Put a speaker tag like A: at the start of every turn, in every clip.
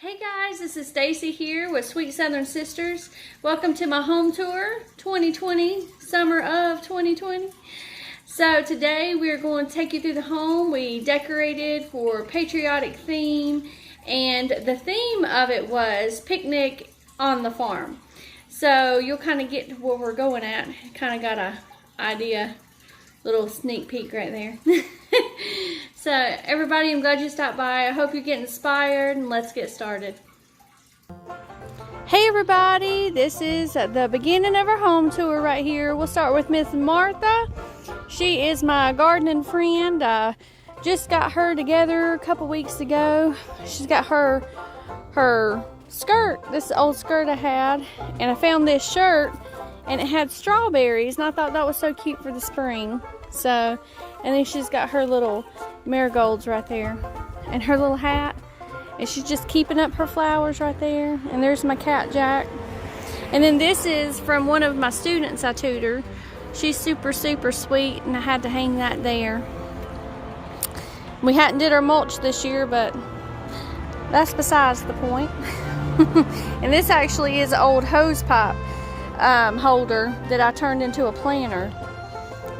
A: Hey guys, this is Stacy here with Sweet Southern Sisters. Welcome to my home tour 2020, summer of 2020. So today we're going to take you through the home. We decorated for patriotic theme, and the theme of it was picnic on the farm. So you'll kind of get to where we're going at. Kind of got an idea, little sneak peek right there. So everybody, I'm glad you stopped by. I hope you're getting inspired, and let's get started. Hey everybody, this is the beginning of our home tour right here. We'll start with Miss Martha. She is my gardening friend. I just got her together a couple weeks ago. She's got her skirt, this old skirt I had, and I found this shirt and it had strawberries, and I thought that was so cute for the spring. So, and then she's got her little marigolds right there and her little hat, and she's just keeping up her flowers right there. And there's my cat Jack. And then this is from one of my students I tutor. She's super sweet, and I had to hang that there. We hadn't did our mulch this year, but that's besides the point. And this actually is an old hose pipe holder that I turned into a planter.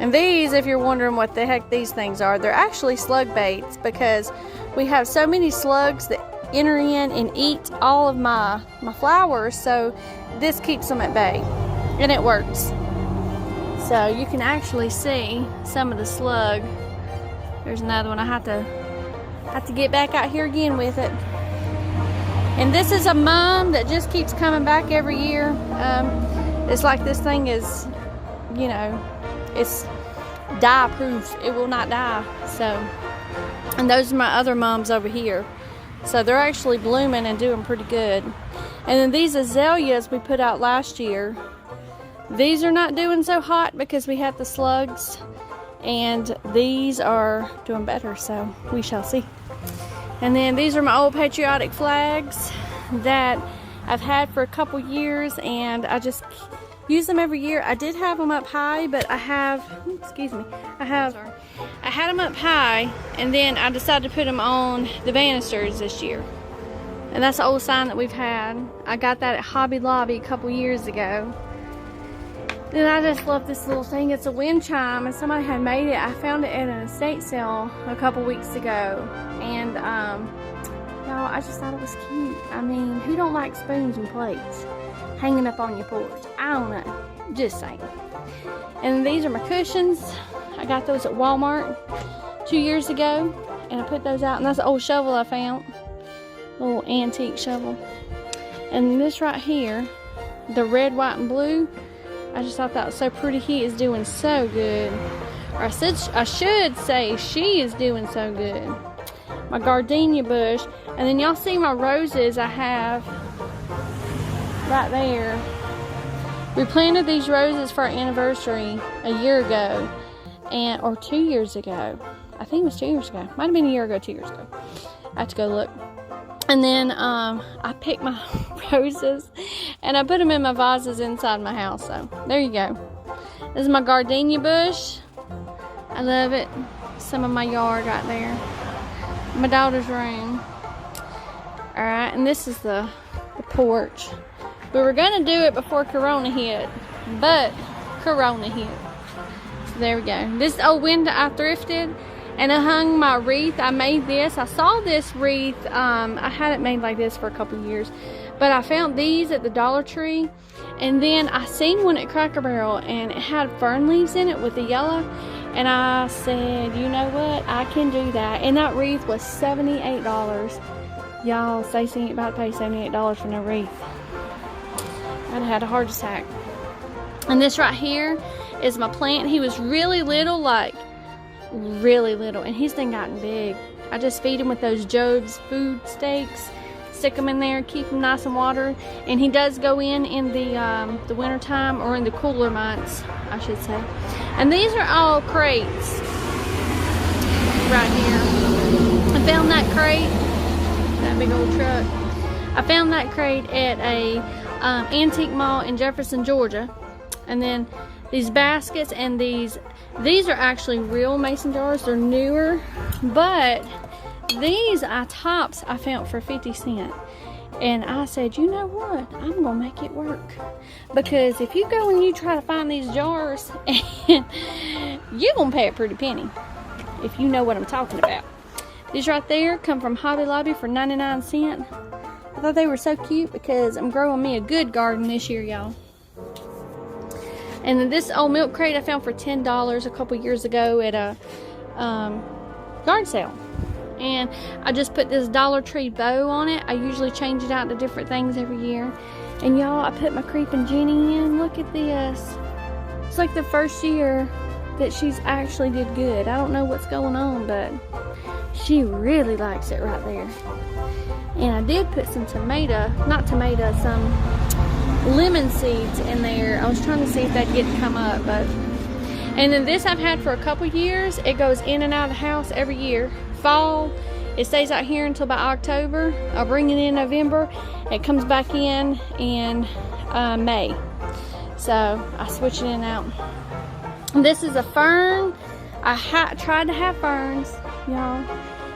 A: And these, if you're wondering what the heck these things are, they're actually slug baits, because we have so many slugs that enter in and eat all of my flowers, so this keeps them at bay, and it works. So you can actually see some of the slug. There's another one. I have to get back out here again with it. And this is a mum that just keeps coming back every year. It's like this thing is, you know, it's dye proof. It will not die. So, and those are my other mums over here. So they're actually blooming and doing pretty good. And then these azaleas we put out last year, these are not doing so hot because we had the slugs, and these are doing better, so we shall see. And then these are my old patriotic flags that I've had for a couple years, and I just use them every year. I did have them up high, but I had them up high, and then I decided to put them on the banisters this year. And that's the old sign that we've had. I got that at Hobby Lobby a couple years ago. And I just love this little thing. It's a wind chime, and somebody had made it. I found it at an estate sale a couple weeks ago, and y'all, I just thought it was cute. I mean, who don't like spoons and plates hanging up on your porch? I don't know, just saying. And these are my cushions. I got those at Walmart 2 years ago, and I put those out. And that's an old shovel I found, little antique shovel. And this right here, the red, white, and blue, I just thought that was so pretty. He is doing so good. Or I should say she is doing so good. My gardenia bush. And then y'all see my roses I have right there. We planted these roses for our anniversary a year ago, or 2 years ago. I think it was 2 years ago. Might have been a year ago, 2 years ago. I have to go look. And then I picked my roses and I put them in my vases inside my house. So there you go. This is my gardenia bush. I love it. Some of my yard right there. My daughter's room. Alright, and this is the porch. We were going to do it before Corona hit, but Corona hit. So there we go. This old window I thrifted, and I hung my wreath. I made this. I saw this wreath. I had it made like this for a couple years, but I found these at the Dollar Tree, and then I seen one at Cracker Barrel, and it had fern leaves in it with the yellow, and I said, you know what, I can do that. And that wreath was $78. Y'all, Stacey ain't about to pay $78 for no wreath. I'd had a heart attack. And this right here is my plant. He was really little, like really little, and he's then gotten big. I just feed him with those Job's food steaks, stick them in there, keep him nice and watered. And he does go in the winter time, or in the cooler months, I should say. And these are all crates right here. I found that crate, that big old truck. I found that crate at a antique mall in Jefferson, Georgia. And then these baskets, and these are actually real mason jars. They're newer, but these tops I found for 50 cents. And I said, you know what? I'm gonna make it work. Because if you go and you try to find these jars, and you're gonna pay a pretty penny, if you know what I'm talking about. These right there come from Hobby Lobby for 99 cents. I thought they were so cute because I'm growing me a good garden this year, y'all. And then this old milk crate I found for $10 a couple years ago at a garden sale. And I just put this Dollar Tree bow on it. I usually change it out to different things every year. And y'all, I put my creeping Jenny in. Look at this. It's like the first year that she's actually did good. I don't know what's going on, but she really likes it right there. And I did put some some lemon seeds in there. I was trying to see if that'd get to come up, but. And then this I've had for a couple years. It goes in and out of the house every year. Fall, it stays out here until about October. I'll bring it in November. It comes back in May. So I switch it in and out. And this is a fern. I tried to have ferns, y'all.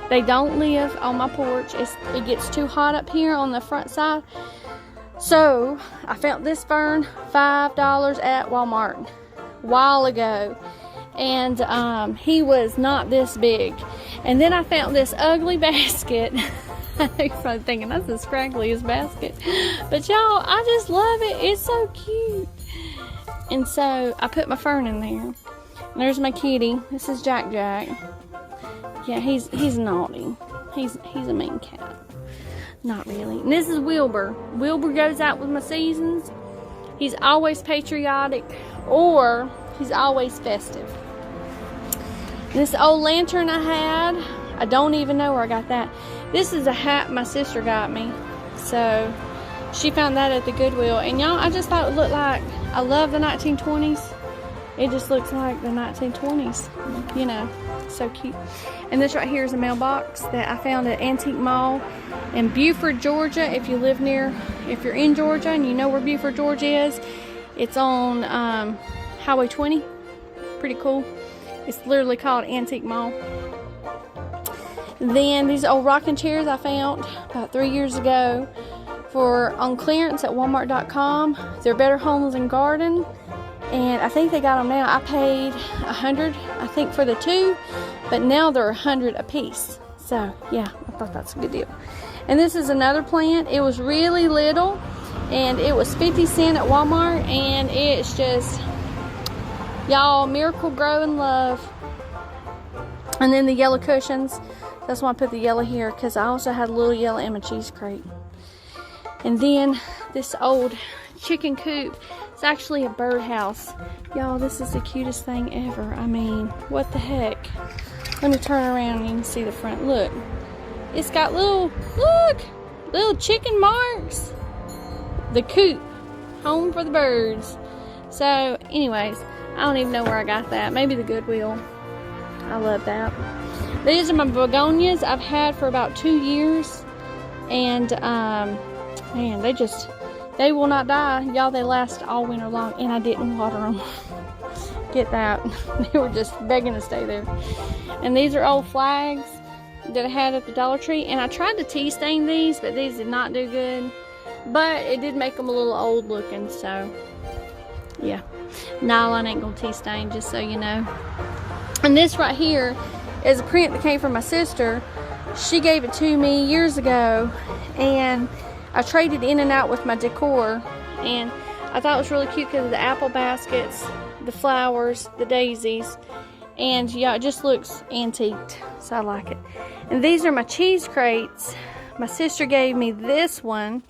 A: They don't live on my porch. It gets too hot up here on the front side. So I found this fern $5 at Walmart a while ago. And he was not this big. And then I found this ugly basket. I know you're probably thinking that's the scraggliest basket, but y'all, I just love it. It's so cute. And so I put my fern in there. And there's my kitty. This is Jack. Yeah, he's naughty. He's a mean cat. Not really. And this is Wilbur. Wilbur goes out with my seasons. He's always patriotic, or he's always festive. This old lantern I had, I don't even know where I got that. This is a hat my sister got me. So she found that at the Goodwill. And y'all, I just thought it looked like, I love the 1920s. It just looks like the 1920s, you know, so cute. And this right here is a mailbox that I found at Antique Mall in Buford, Georgia. If you're in Georgia and you know where Buford, Georgia is, it's on Highway 20. Pretty cool. It's literally called Antique Mall. Then these old rocking chairs I found about 3 years ago on clearance at Walmart.com. They're Better Homes and Garden, and I think they got them now. I paid $100, I think, for the two, but now they're $100 a piece. So yeah, I thought that's a good deal. And this is another plant. It was really little, and it was 50 cents at Walmart, and it's just, y'all, Miracle Grow in Love. And then the yellow cushions. That's why I put the yellow here, because I also had a little yellow in my cheese crate. And then this old chicken coop. It's actually a birdhouse. Y'all, this is the cutest thing ever. I mean, what the heck? Let me turn around and you can see the front. Look. It's got little chicken marks. The coop. Home for the birds. So, anyways, I don't even know where I got that. Maybe the Goodwill. I love that. These are my begonias I've had for about 2 years. And, man, they will not die. Y'all, they last all winter long. And I didn't water them. Get that. They were just begging to stay there. And these are old flags that I had at the Dollar Tree. And I tried to tea stain these, but these did not do good. But it did make them a little old looking, so yeah. Nylon ain't gonna tea stain, just so you know. And this right here is a print that came from my sister. She gave it to me years ago, and I traded in and out with my decor, and I thought it was really cute because of the apple baskets, the flowers, the daisies, and yeah, it just looks antiqued, so I like it. And these are my cheese crates. My sister gave me this one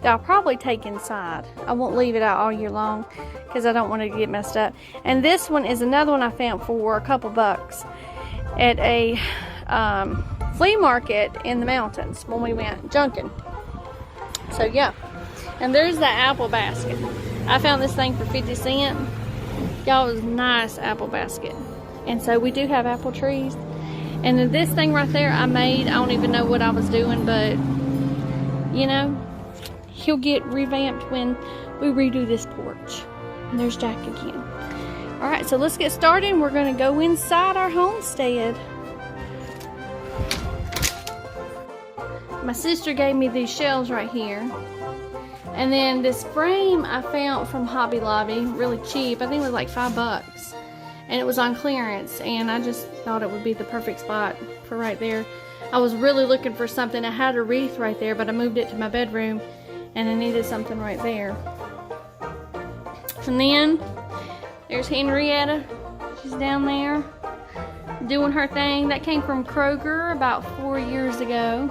A: that I'll probably take inside. I won't leave it out all year long because I don't want it to get messed up. And this one is another one I found for a couple bucks at a flea market in the mountains when we went junking. So yeah, and there's the apple basket. I found this thing for 50 cents. Y'all, it was a nice apple basket. And so we do have apple trees. And then this thing right there I made, I don't even know what I was doing, but you know, he'll get revamped when we redo this porch. And there's Jack again. Alright, so let's get started. We're going to go inside our homestead. my sister gave me these shelves right here. And then this frame I found from Hobby Lobby, really cheap. I think it was like $5. And it was on clearance, and I just thought it would be the perfect spot for right there. I was really looking for something. I had a wreath right there, but I moved it to my bedroom, and I needed something right there. And then there's Henrietta. She's down there doing her thing. That came from Kroger about 4 years ago.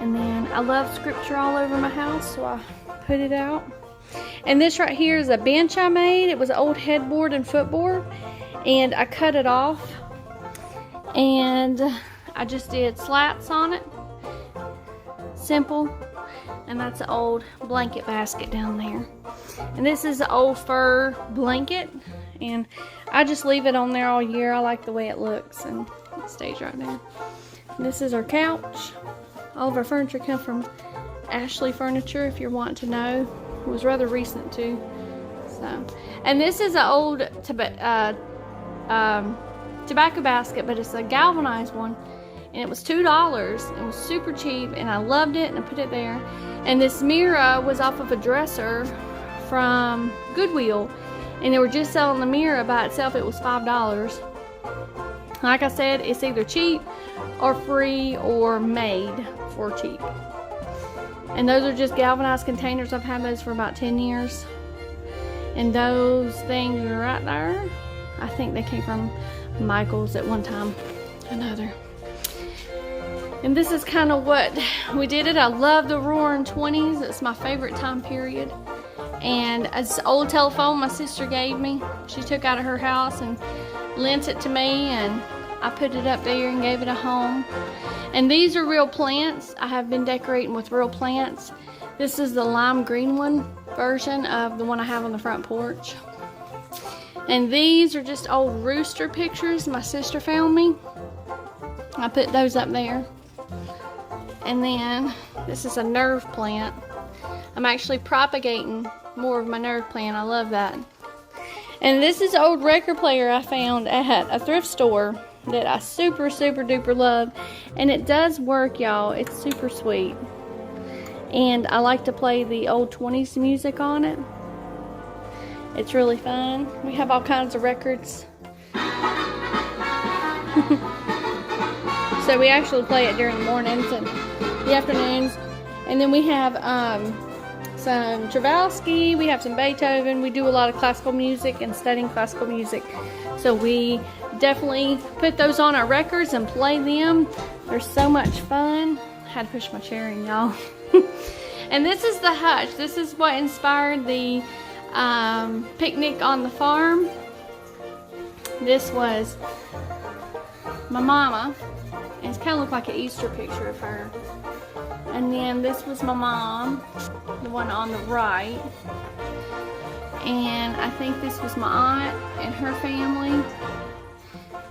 A: And then I love scripture all over my house, so I put it out. And this right here is a bench I made. It was an old headboard and footboard, and I cut it off, and I just did slats on it. Simple. And that's an old blanket basket down there. And this is an old fur blanket, and I just leave it on there all year. I like the way it looks, and it stays right there. And this is our couch. All of our furniture comes from Ashley Furniture, if you're wanting to know. It was rather recent too. So, and this is an old tobacco basket, but it's a galvanized one, and it was $2. It was super cheap, and I loved it, and I put it there. And this mirror was off of a dresser from Goodwill, and they were just selling the mirror by itself. It was $5. Like I said, it's either cheap or free or made for cheap. And those are just galvanized containers. I've had those for about 10 years. And those things are right there. I think they came from Michael's at one time or another. And this is kind of what we did it. I love the Roaring 20s. It's my favorite time period. And it's an old telephone my sister gave me. She took out of her house and lent it to me, and I put it up there and gave it a home. And these are real plants. I have been decorating with real plants. This is the lime green one version of the one I have on the front porch. And these are just old rooster pictures my sister found me. I put those up there. And then this is a nerve plant. I'm actually propagating more of my nerve plant. I love that. And this is an old record player I found at a thrift store that I super duper love, and it does work, y'all. It's super sweet, and I like to play the old 20s music on it. It's really fun. We have all kinds of records. So we actually play it during the mornings and the afternoons, and then we have some Stravinsky, we have some Beethoven. We do a lot of classical music and studying classical music, so we definitely put those on our records and play them. They're so much fun. I had to push my chair in, y'all. And this is the hutch. This is what inspired the picnic on the farm. This was my mama, and it's kind of looked like an Easter picture of her. And then this was my mom, the one on the right. And I think this was my aunt and her family.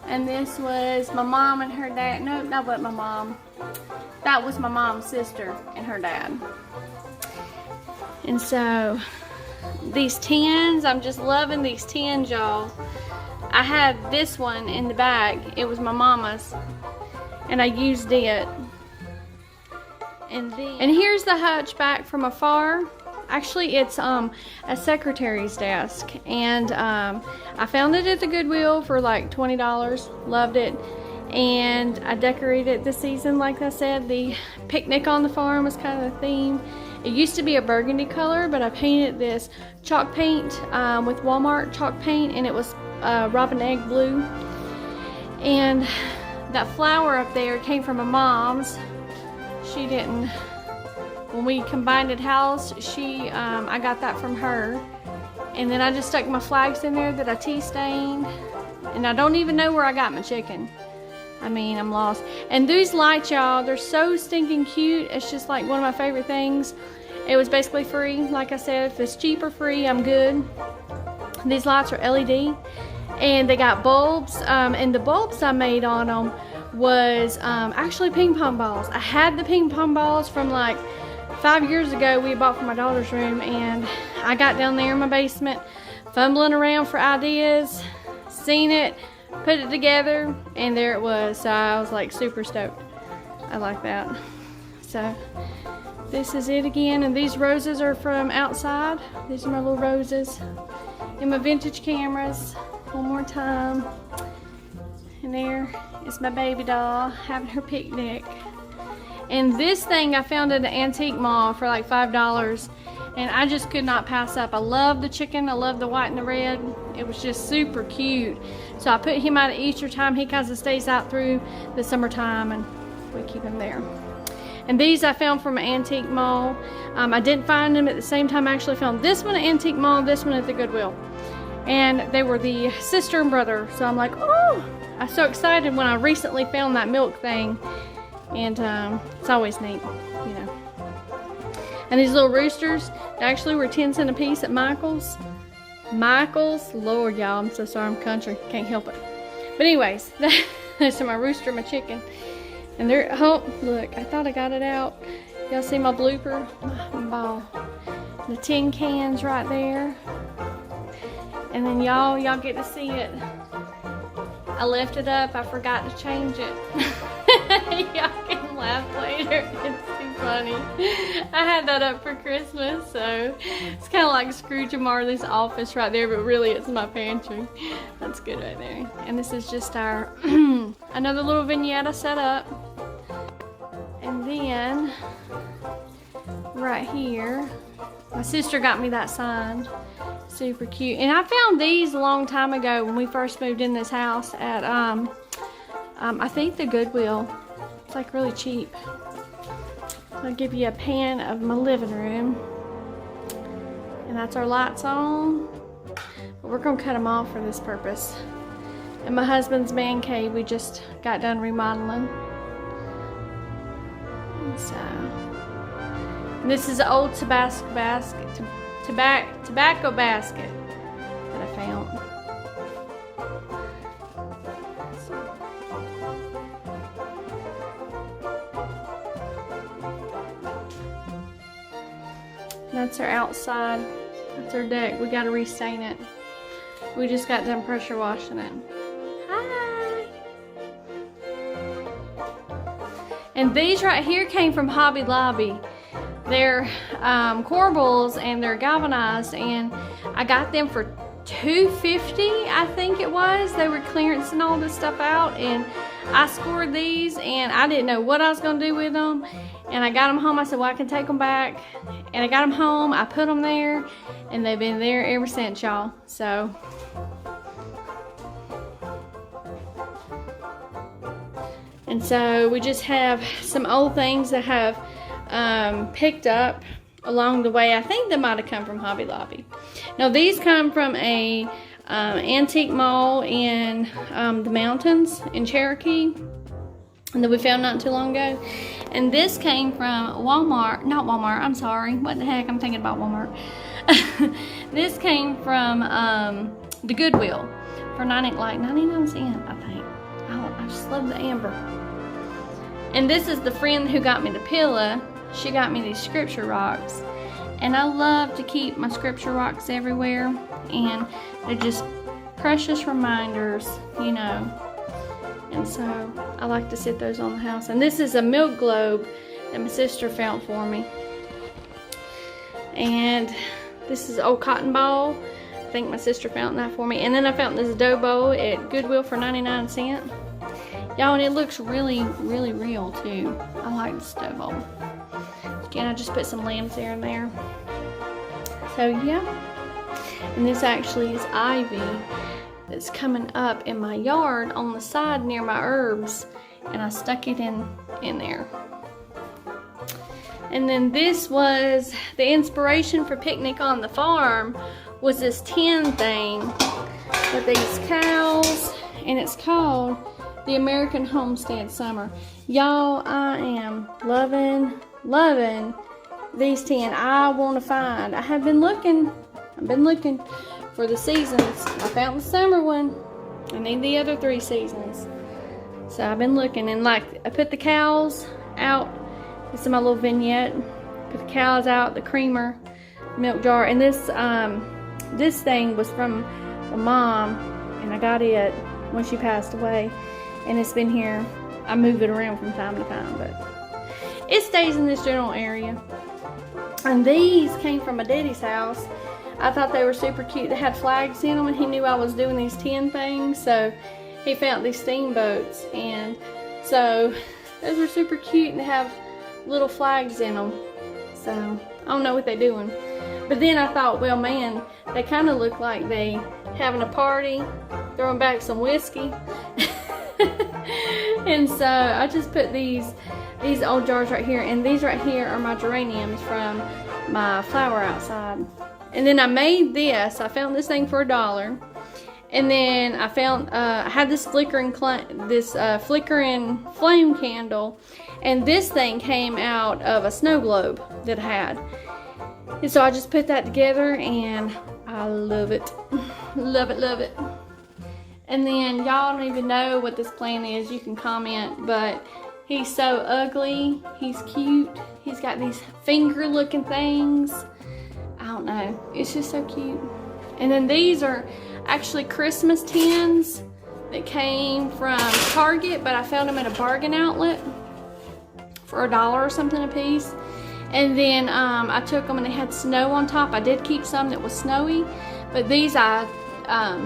A: And this was my mom and her dad. No, that wasn't my mom. That was my mom's sister and her dad. And so these tins, I'm just loving these tins, y'all. I had this one in the bag. It was my mama's, and I used it. And here's the hutch back from afar. Actually, it's a secretary's desk, and I found it at the Goodwill for like $20. Loved it, and I decorated it this season. Like I said, the picnic on the farm was kind of the theme. It used to be a burgundy color, but I painted this chalk paint with Walmart chalk paint, and it was robin egg blue. And that flower up there came from my mom's. She didn't. When we combined it house, I got that from her. And then I just stuck my flags in there that I tea stained. And I don't even know where I got my chicken. I mean, I'm lost. And these lights, y'all, they're so stinking cute. It's just like one of my favorite things. It was basically free. Like I said, if it's cheap or free, I'm good. These lights are LED. And they got bulbs. And the bulbs I made on them was actually ping pong balls. I had the ping pong balls from like 5 years ago. We bought for my daughter's room, and I got down there in my basement fumbling around for ideas, seen it, put it together, and there it was. So I was like super stoked. I like that. So this is it again, and these roses are from outside. These are my little roses and my vintage cameras. One more time. And there is my baby doll having her picnic. And this thing I found at an antique mall for like $5, and I just could not pass up. I love the chicken, I love the white and the red. It was just super cute. So I put him out at Easter time. He kind of stays out through the summertime, and we keep him there. And these I found from an antique mall. I didn't find them at the same time. I actually found this one at Antique Mall, this one at the Goodwill. And they were the sister and brother. So I'm like, oh, I'm so excited when I recently found that milk thing. And it's always neat, you know. And these little roosters, they actually were 10 cents a piece at Michael's. Lord, y'all, I'm so sorry, I'm country, can't help it. But anyways, that's my rooster, my chicken. And they're, oh, look, I thought I got it out. Y'all see my blooper? My ball. The tin cans right there. And then y'all get to see it. I left it up, I forgot to change it. Y'all can laugh later, it's too funny. I had that up for Christmas, so it's kind of like Scrooge and Marley's office right there, but really it's my pantry. That's good right there. And this is just our, another little vignette I set up. And then, right here, my sister got me that signed. Super cute. And I found these a long time ago when we first moved in this house at, I think the Goodwill. It's like really cheap. I'll give you a pan of my living room. And that's our lights on. But we're gonna cut them off for this purpose. And my husband's man cave, we just got done remodeling. And so, and this is an old tobacco basket that I found. That's our outside. That's our deck. We gotta restain it. We just got done pressure washing it. Hi! And these right here came from Hobby Lobby. They're corbels and they're galvanized, and I got them for $2.50, I think it was. They were clearancing all this stuff out, and I scored these, and I didn't know what I was gonna do with them. And I got them home. I said, well, I can take them back. And I got them home. I put them there, and they've been there ever since, y'all. So, and so we just have some old things that have picked up along the way. I think they might have come from Hobby Lobby. Now, these come from a antique mall in the mountains in Cherokee, and that we found not too long ago. And this came from Walmart, not Walmart, I'm sorry, what the heck, I'm thinking about Walmart. This came from the Goodwill for like 99 cents, I think. Oh, I just love the amber. And this is the friend who got me the pillow. She got me these scripture rocks. And I love to keep my scripture rocks everywhere. And they're just precious reminders, you know. And so I like to sit those on the house. And this is a milk globe that my sister found for me. And this is an old cotton ball. I think my sister found that for me. And then I found this dough bowl at Goodwill for 99 cents. Y'all, and it looks really, really real too. I like this dough bowl. Again, I just put some lambs there and there. So yeah. And this actually is ivy that's coming up in my yard on the side near my herbs, and I stuck it in there. And then this was the inspiration for Picnic on the Farm, was this tin thing with these cows, and it's called the American Homestead Summer. Y'all, I am loving these tin. I want to find, I've been looking for the seasons. I found the summer one. I need the other 3 seasons. So I've been looking, and like I put the cows out. This is my little vignette. Put the cows out, the creamer, milk jar, and this thing was from my mom, and I got it when she passed away, and it's been here. I move it around from time to time, but it stays in this general area. And these came from my daddy's house. I thought they were super cute. They had flags in them, and he knew I was doing these tin things, so he found these steamboats, and so those were super cute, and they have little flags in them. So I don't know what they're doing. But then I thought, well, man, they kind of look like they having a party, throwing back some whiskey. And so I just put these old jars right here, and these right here are my geraniums from my flower outside. And then I made this. I found this thing for $1, and then I found I had this flickering flame candle, and this thing came out of a snow globe that I had. And so I just put that together, and I love it. Love it, love it. And then y'all don't even know what this plant is. You can comment, but he's so ugly. He's cute. He's got these finger looking things. I don't know. It's just so cute. And then these are actually Christmas tins that came from Target, but I found them at a bargain outlet for $1 or something a piece. And then I took them, and they had snow on top. I did keep some that was snowy, but these I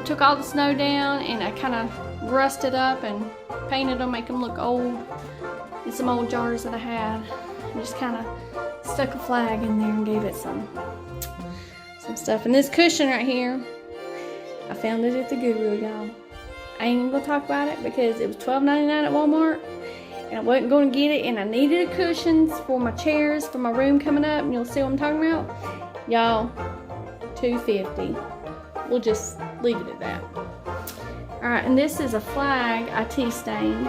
A: took all the snow down, and I kind of rusted up and painted them, make them look old. And some old jars that I had, and just kind of stuck a flag in there and gave it some stuff. And this cushion right here, I found it at the Goodwill, y'all. I ain't even gonna talk about it because it was $12.99 at Walmart, and I wasn't gonna get it, and I needed cushions for my chairs for my room coming up, and you'll see what I'm talking about. Y'all, $2.50. We'll just leave it at that. Alright, and this is a flag I tea stained.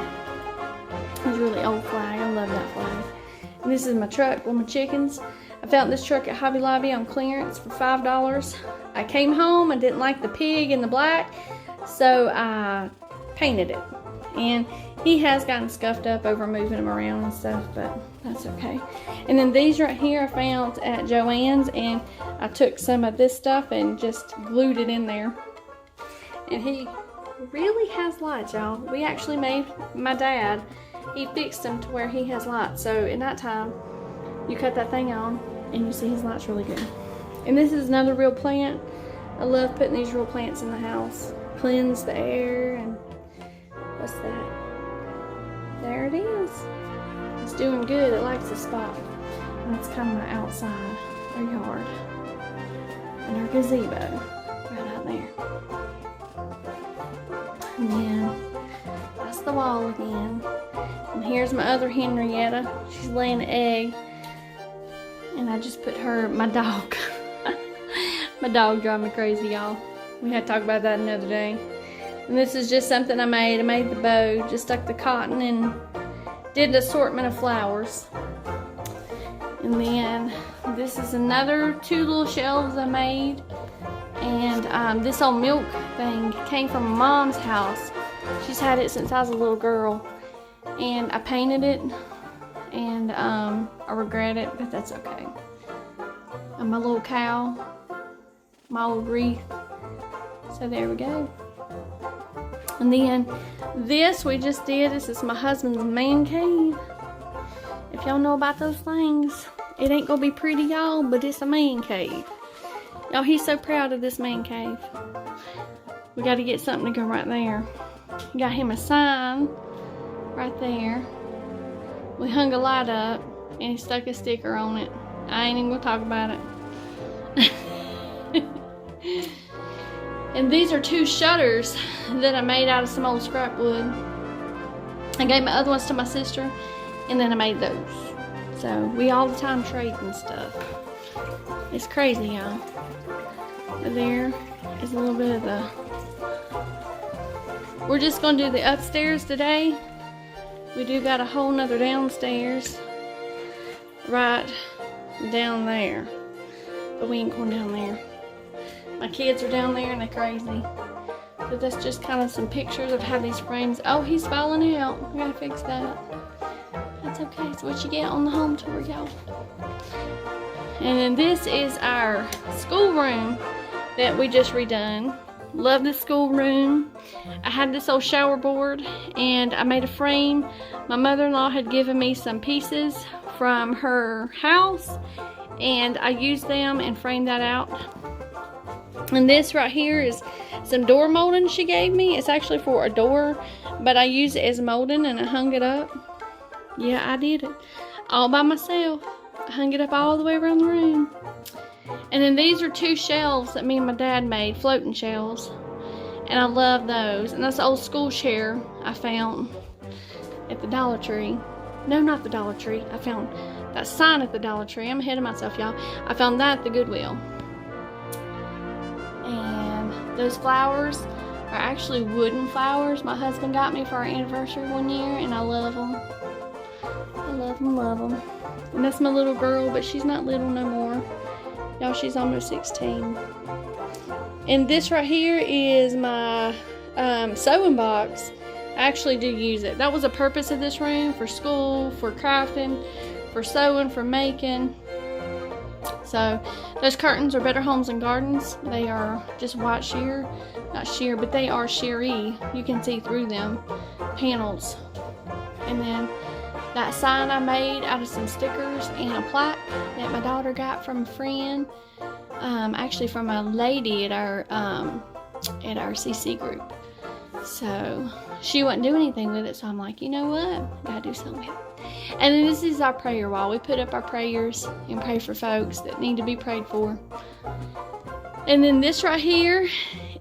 A: It's a really old flag. I love that flag. And this is my truck with my chickens. I found this truck at Hobby Lobby on clearance for $5. I came home, I didn't like the pig in the black, so I painted it. And he has gotten scuffed up over moving him around and stuff, but that's okay. And then these right here I found at Joann's, and I took some of this stuff and just glued it in there. And he really has lights, y'all. We actually made my dad, he fixed them to where he has lights. So at night time, you cut that thing on, and you see his lights really good. And this is another real plant. I love putting these real plants in the house. Cleanse the air, and what's that? There it is. It's doing good. It likes the spot. And that's kind of my outside, our yard. And our gazebo, right out there. And then, that's the wall again. And here's my other Henrietta. She's laying an egg. And I just put her, my dog. My dog drives me crazy, y'all. We had to talk about that another day. And this is just something I made. I made the bow, just stuck the cotton and did an assortment of flowers. And then this is another 2 little shelves I made. And this old milk thing came from my mom's house. She's had it since I was a little girl. And I painted it. And I regret it, but that's okay. And my little cow, my old wreath. So there we go. And then this we just did. This is my husband's man cave. If y'all know about those things, it ain't gonna be pretty, y'all, but it's a man cave. Y'all, he's so proud of this man cave. We got to get something to go right there. Got him a sign right there. We hung a light up, and he stuck a sticker on it. I ain't even gonna talk about it. And these are 2 shutters that I made out of some old scrap wood. I gave my other ones to my sister, and then I made those. So we all the time trade and stuff. It's crazy, y'all. But there is a little bit of the... We're just gonna do the upstairs today. We do got a whole nother downstairs right down there, but we ain't going down there. My kids are down there and they're crazy. So that's just kind of some pictures of how these frames. Oh, he's falling out. We gotta fix that. That's okay. It's what you get on the home tour, y'all. And then this is our schoolroom that we just redone. Love this schoolroom. I had this old shower board, and I made a frame. My mother-in-law had given me some pieces from her house, and I used them and framed that out. And this right here is some door molding she gave me. It's actually for a door, but I used it as molding and I hung it up. Yeah, I did it all by myself. I hung it up all the way around the room. And then these are 2 shelves that me and my dad made, floating shelves. And I love those. And that's the old school chair I found at the Dollar Tree. No, not the Dollar Tree. I found that sign at the Dollar Tree. I'm ahead of myself, y'all. I found that at the Goodwill. And those flowers are actually wooden flowers my husband got me for our anniversary one year, and I love them. I love them, love them. And that's my little girl, but she's not little no more. Y'all, she's almost 16. And this right here is my sewing box. I actually do use it. That was the purpose of this room, for school, for crafting, for sewing, for making. So those curtains are Better Homes and Gardens. They are just white sheer, not sheer, but they are sheery. You can see through them panels. And then that sign I made out of some stickers and a plaque that my daughter got from a friend, actually from a lady at our CC group. So she wouldn't do anything with it, so I'm like, you know what, gotta do something with it. And then this is our prayer wall. We put up our prayers and pray for folks that need to be prayed for. And then this right here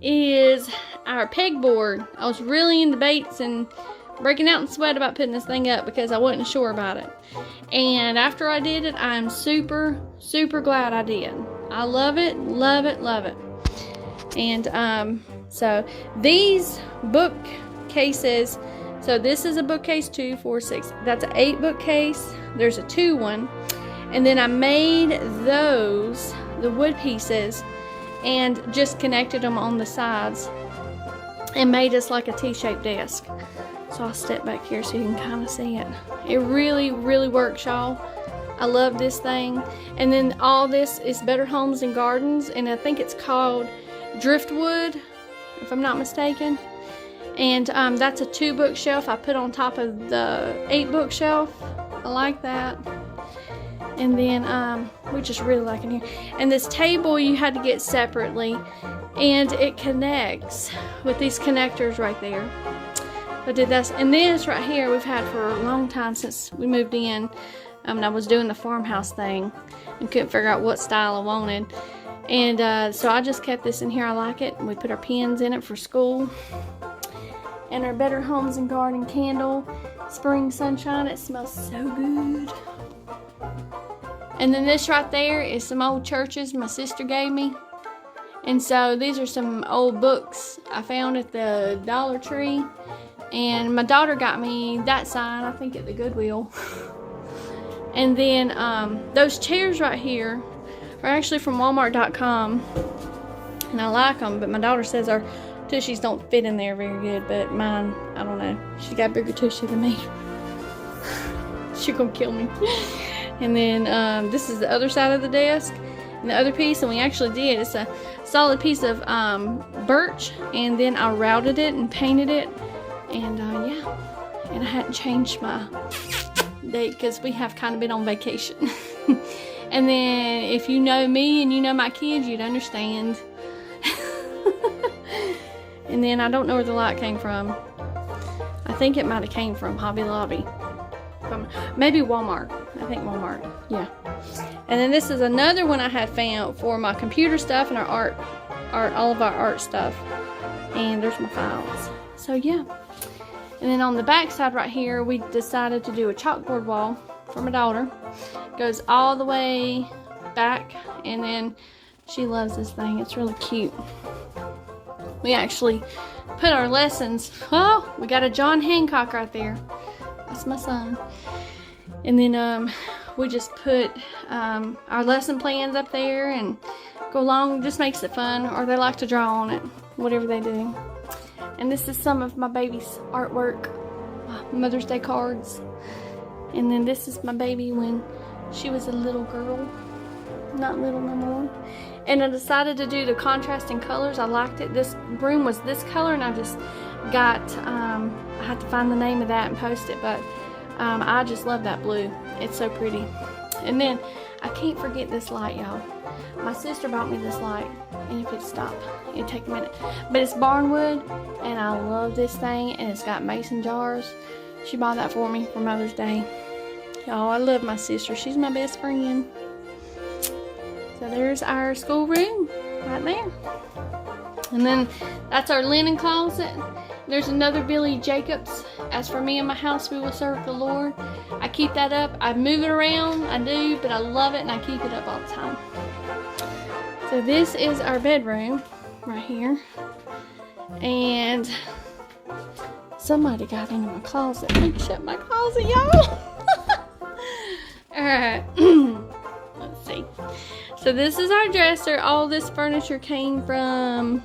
A: is our pegboard. I was really in debates and breaking out in sweat about putting this thing up because I wasn't sure about it. And after I did it, I'm super, super glad I did. I love it, love it, love it. And so these bookcases, so this is a bookcase 2, 4, 6. That's an 8 bookcase. There's a 2 one. And then I made those, the wood pieces, and just connected them on the sides and made us like a T-shaped desk. So I'll step back here so you can kind of see it. It really, really works, y'all. I love this thing. And then all this is Better Homes and Gardens, and I think it's called Driftwood, if I'm not mistaken. And that's a 2 bookshelf I put on top of the 8 bookshelf. I like that. And then we just really like it here. And this table you had to get separately, and it connects with these connectors right there. I did this, and this right here we've had for a long time since we moved in. I was doing the farmhouse thing and couldn't figure out what style I wanted. And so I just kept this in here. I like it. And we put our pens in it for school. And our Better Homes and Garden candle, Spring Sunshine. It smells so good. And then this right there is some old churches my sister gave me. And so these are some old books I found at the Dollar Tree. And my daughter got me that sign, I think, at the Goodwill. And then those chairs right here are actually from Walmart.com. And I like them, but my daughter says our tushies don't fit in there very good. But mine, I don't know. She got a bigger tushy than me. She gonna kill me. And then this is the other side of the desk. And the other piece, and we actually did, it's a solid piece of birch. And then I routed it and painted it. And yeah, and I hadn't changed my date because we have kind of been on vacation. And then if you know me and you know my kids, you'd understand. And then I don't know where the light came from. I think it might have came from Hobby Lobby. Maybe Walmart. I think Walmart. Yeah. And then this is another one I had found for my computer stuff and our art, all of our art stuff. And there's my files. So yeah. And then on the back side right here, we decided to do a chalkboard wall for my daughter. It goes all the way back, and then she loves this thing. It's really cute. We actually put our lessons, oh, we got a John Hancock right there. That's my son. And then we just put our lesson plans up there and go along. Just makes it fun, or they like to draw on it, whatever they do. And this is some of my baby's artwork, Mother's Day cards. And then this is my baby when she was a little girl, not little no more. And I decided to do the contrasting colors. I liked it. This room was this color, and I just got, I had to find the name of that and post it, but I just love that blue. It's so pretty. And then I can't forget this light, y'all. My sister bought me this light, and if it'd stop, it'd take a minute. But it's barnwood, and I love this thing, and it's got mason jars. She bought that for me for Mother's Day. Y'all, I love my sister. She's my best friend. So there's our schoolroom right there. And then that's our linen closet. There's another Billy Jacobs. As for me and my house, we will serve the Lord. I keep that up. I move it around. I do, but I love it, and I keep it up all the time. So this is our bedroom right here. And somebody got into my closet. Let me shut my closet, y'all. Alright. Let's see. So this is our dresser. All this furniture came from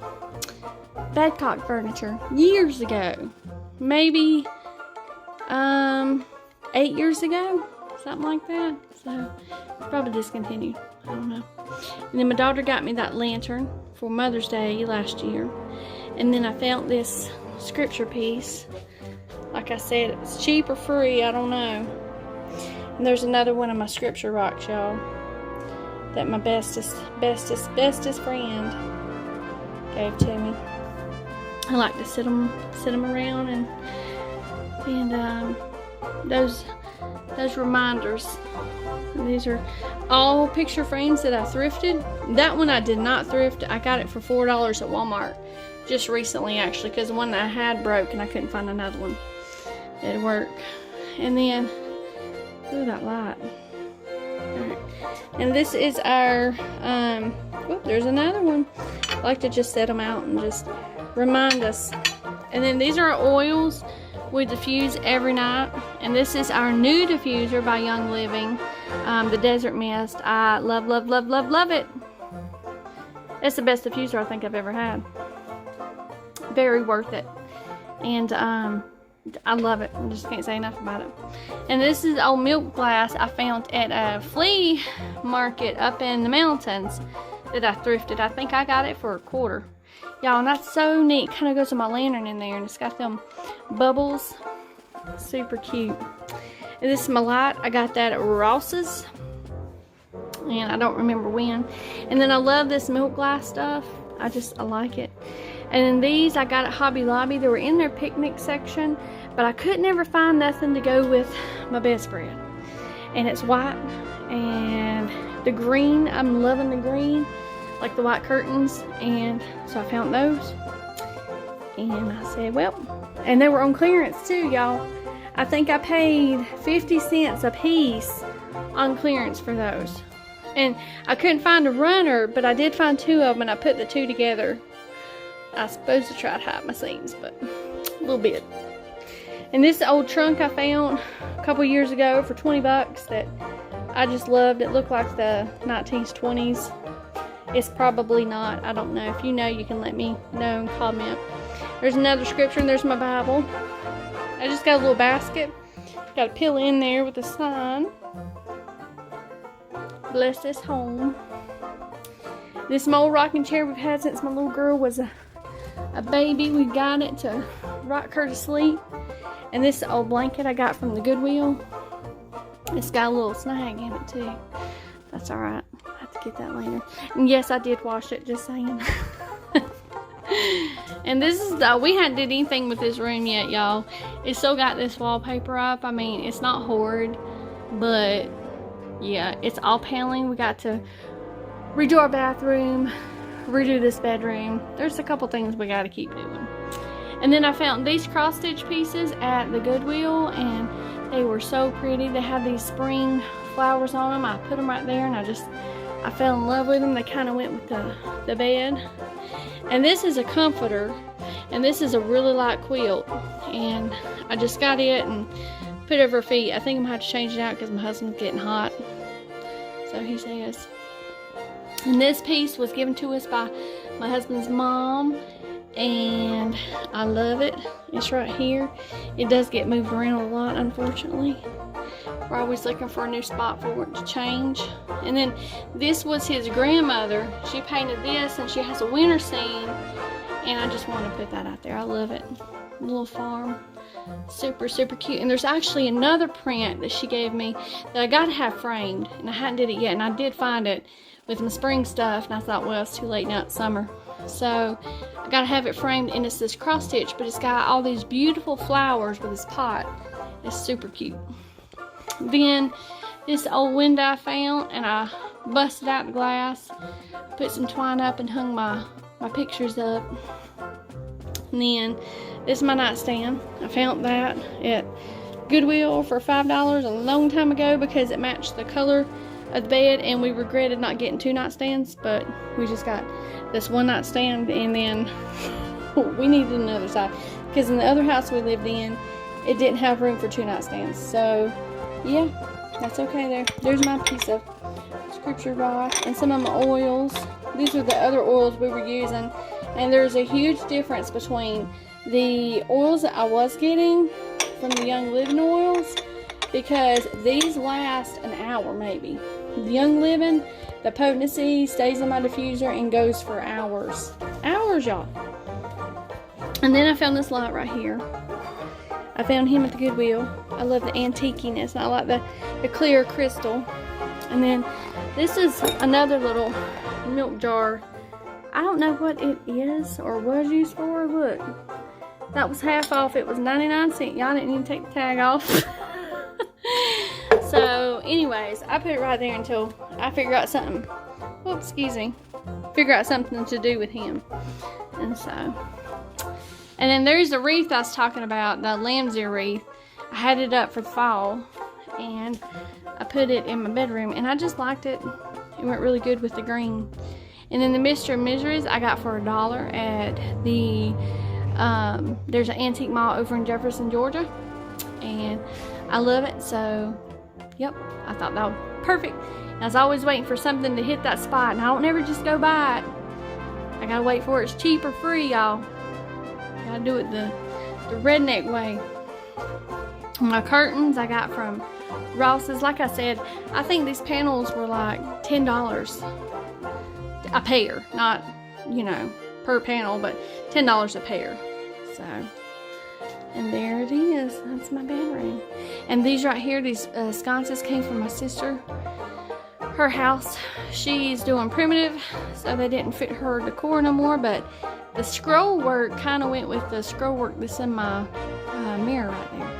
A: Badcock Furniture years ago. Maybe 8 years ago. Something like that. So probably discontinued. I don't know. And then my daughter got me that lantern for Mother's Day last year. And then I found this scripture piece. Like I said, it's cheap or free, I don't know. And there's another one of my scripture rocks, y'all, that my bestest friend gave to me. I like to sit them around, and those reminders. These are all picture frames that I thrifted. That one I did not thrift. I got it for $4 at Walmart just recently, actually, because the one that I had broke and I couldn't find another one that'd work. And then, ooh, that light. Alright. And this is our, there's another one. I like to just set them out and just remind us. And then these are our oils we diffuse every night. And this is our new diffuser by Young Living, the Desert Mist. I love, love, love, love, love it. It's the best diffuser I think I've ever had. Very worth it. And I love it. I just can't say enough about it. And this is old milk glass I found at a flea market up in the mountains that I thrifted. I think I got it for $1. Y'all, and that's so neat. Kind of goes with my lantern in there, and it's got them bubbles. Super cute. And this is my light. I got that at Ross's, and I don't remember when. And then I love this milk glass stuff. I like it. And then these I got at Hobby Lobby. They were in their picnic section, but I could never find nothing to go with my bedspread. And it's white, and the green, I'm loving the green, like the white curtains. And so I found those, and I said, well, and they were on clearance too, y'all. I think I paid 50 cents a piece on clearance for those. And I couldn't find a runner, but I did find 2 of them, and I put the 2 together. I was supposed to try to hide my seams, but a little bit. And this old trunk I found a couple years ago for 20 bucks that I just loved. It looked like the 1920s. It's probably not. I don't know. If you know, you can let me know and comment. There's another scripture, and there's my Bible. I just got a little basket. Got a pillow in there with a sign. Bless this home. This old rocking chair we've had since my little girl was a baby. We got it to rock her to sleep. And this old blanket I got from the Goodwill. It's got a little snag in it too. That's alright. I'll have to get that later. And yes, I did wash it, just saying. And this is we hadn't did anything with this room yet, y'all. It's still got this wallpaper up. I mean, it's not horrid, but yeah, it's all paneling. We got to redo our bathroom, redo this bedroom. There's a couple things we got to keep doing. And then I found these cross stitch pieces at the Goodwill, and they were so pretty. They had these spring flowers on them. I put them right there, and I fell in love with them. They kind of went with the bed. And this is a comforter, and this is a really light quilt, and I just got it and put it over her feet. I think I'm gonna have to change it out because my husband's getting hot, so he says. And this piece was given to us by my husband's mom, and I love it. It's right here. It does get moved around a lot, unfortunately. We're always looking for a new spot for it to change. And then this was his grandmother. She painted this, and she has a winter scene, and I just want to put that out there. I love it. A little farm. Super, super cute. And there's actually another print that she gave me that I gotta have framed, and I hadn't did it yet, and I did find it with my spring stuff, and I thought, well, it's too late now, it's summer. So I gotta have it framed, and it's this cross stitch, but it's got all these beautiful flowers with this pot. It's super cute. Then this old window I found, and I busted out the glass, put some twine up, and hung my pictures up. And then this is my nightstand. I found that at Goodwill for $5 a long time ago because it matched the color of the bed, and we regretted not getting 2 nightstands, but we just got this 1 nightstand, and then we needed another side because in the other house we lived in, it didn't have room for 2 nightstands. So yeah, that's okay there. There's my piece of scripture rock and some of my oils. These are the other oils we were using, and there's a huge difference between the oils that I was getting from the Young Living oils, because these last an hour maybe. The Young Living, the potency stays in my diffuser and goes for hours. Hours, y'all. And then I found this light right here. I found him at the Goodwill. I love the antiqueness. I like the clear crystal. And then this is another little milk jar. I don't know what it is or was used for. Look, that was half off. It was 99 cents. Y'all didn't even take the tag off. So anyways, I put it right there until I figure out something. Oh, excuse me. Figure out something to do with him. And so, and then there's the wreath I was talking about, the lamb's ear wreath. I had it up for the fall, and I put it in my bedroom, and I just liked it. It went really good with the green. And then the Mr. and Mrs. I got for $1 at the, there's an antique mall over in Jefferson, Georgia. And I love it, so, yep, I thought that was perfect. And I was always waiting for something to hit that spot, and I don't ever just go buy it. I gotta wait for it's cheap or free, y'all. Gotta do it the redneck way. My curtains I got from Ross's. Like I said, I think these panels were like $10 a pair, not, you know, per panel, but $10 a pair. So, and there it is. That's my bedroom. And these right here, these sconces came from my sister. Her house, she's doing primitive, so they didn't fit her decor no more, but the scroll work kind of went with the scroll work that's in my mirror right there.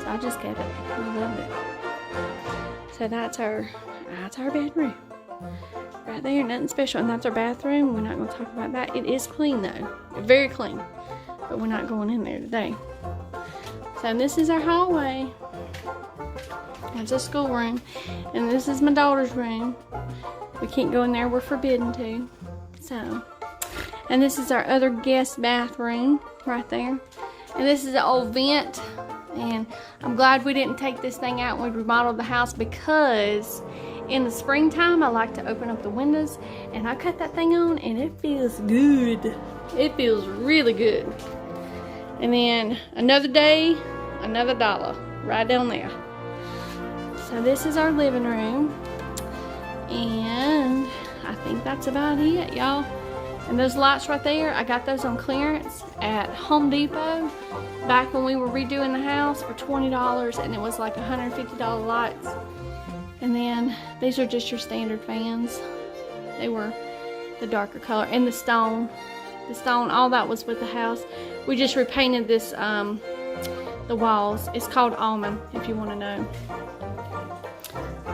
A: So I just kept it. I love it. So that's our bedroom. Right there, nothing special. And that's our bathroom. We're not going to talk about that. It is clean though. Very clean. But we're not going in there today. So this is our hallway. That's a schoolroom. And this is my daughter's room. We can't go in there. We're forbidden to. So, and this is our other guest bathroom right there. And this is an old vent. And I'm glad we didn't take this thing out when we remodeled the house, because in the springtime I like to open up the windows, and I cut that thing on and it feels good. It feels really good. And then another day, another $1 right down there. So this is our living room, and I think that's about it, y'all. And those lights right there, I got those on clearance at Home Depot back when we were redoing the house for $20, and it was like $150 lights. And then these are just your standard fans. They were the darker color. And the stone, all that was with the house. We just repainted this, the walls. It's called almond, if you want to know.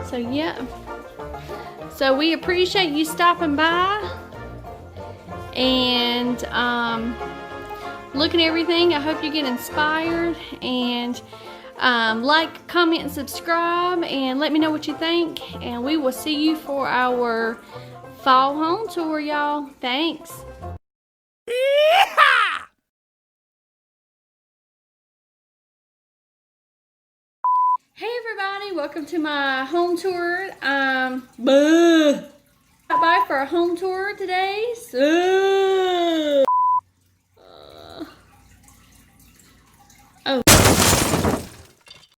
A: So yeah. So we appreciate you stopping by and look at everything. I hope you get inspired, and like, comment, and subscribe, and let me know what you think, and we will see you for our fall home tour, y'all. Thanks. Hey everybody, welcome to my home tour.